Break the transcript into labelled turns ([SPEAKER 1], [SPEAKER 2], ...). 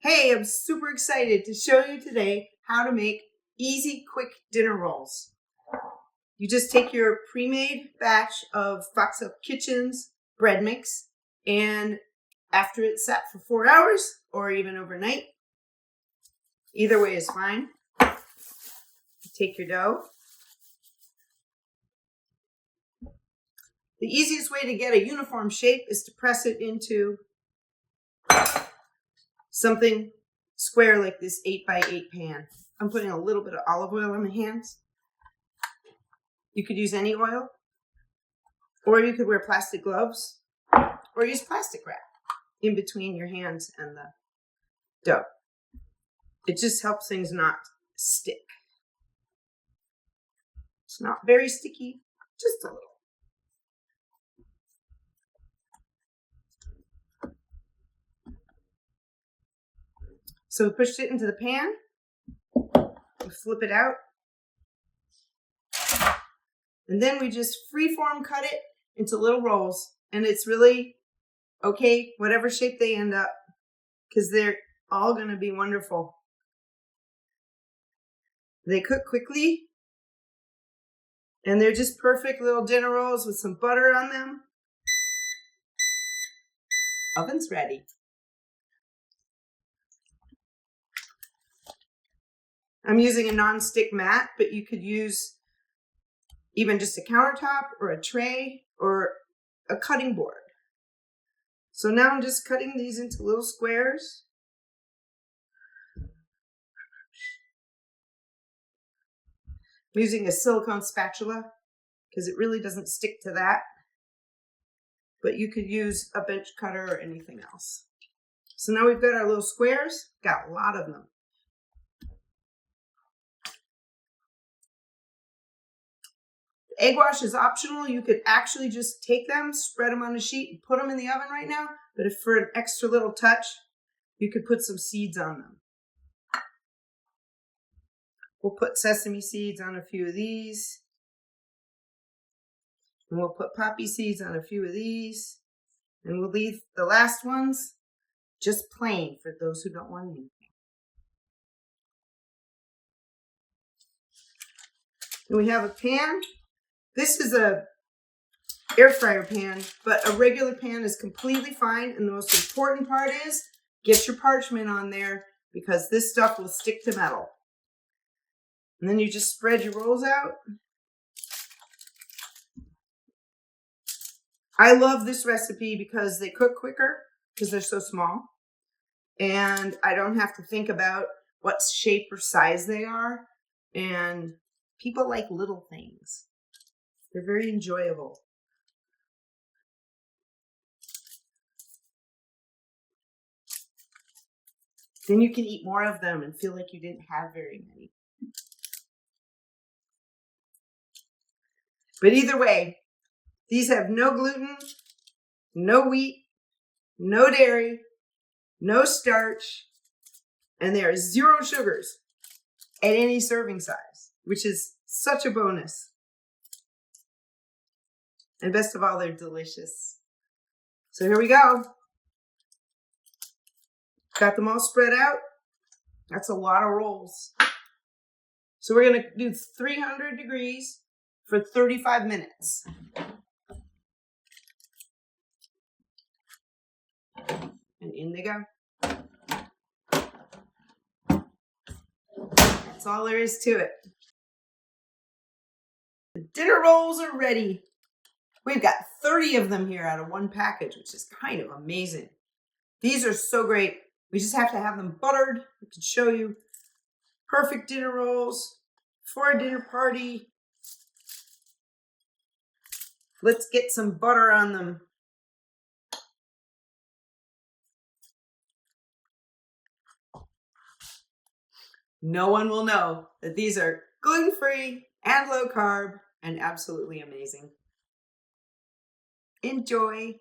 [SPEAKER 1] Hey, I'm super excited to show you today how to make easy, quick dinner rolls. You just take your pre-made batch of Fox Up Kitchen's bread mix, and after it's sat for 4 hours or even overnight, either way is fine. You take your dough. The easiest way to get a uniform shape is to press it into something square like this 8x8 pan. I'm putting a little bit of olive oil on my hands. You could use any oil, or you could wear plastic gloves, or use plastic wrap in between your hands and the dough. It just helps things not stick. It's not very sticky, just a little. So we pushed it into the pan, we flip it out, and then we just freeform cut it into little rolls. And it's really okay, whatever shape they end up, because they're all going to be wonderful. They cook quickly, and they're just perfect little dinner rolls with some butter on them. Oven's ready. I'm using a non-stick mat, but you could use even just a countertop or a tray or a cutting board. So now I'm just cutting these into little squares. I'm using a silicone spatula because it really doesn't stick to that. But you could use a bench cutter or anything else. So now we've got our little squares, got a lot of them. Egg wash is optional. You could actually just take them, spread them on a sheet, and put them in the oven right now. But if for an extra little touch, you could put some seeds on them. We'll put sesame seeds on a few of these. And we'll put poppy seeds on a few of these. And we'll leave the last ones just plain for those who don't want anything. And we have a pan. This is a air fryer pan, but a regular pan is completely fine. And the most important part is get your parchment on there because this stuff will stick to metal. And then you just spread your rolls out. I love this recipe because they cook quicker because they're so small. And I don't have to think about what shape or size they are. And people like little things. They're very enjoyable. Then you can eat more of them and feel like you didn't have very many. But either way, these have no gluten, no wheat, no dairy, no starch, and there are 0 sugars at any serving size, which is such a bonus. And best of all, they're delicious. So here we go. Got them all spread out. That's a lot of rolls. So we're going to do 300 degrees for 35 minutes. And in they go. That's all there is to it. The dinner rolls are ready. We've got 30 of them here out of one package, which is kind of amazing. These are so great. We just have to have them buttered. I can show you perfect dinner rolls for a dinner party. Let's get some butter on them. No one will know that these are gluten-free and low carb and absolutely amazing. Enjoy.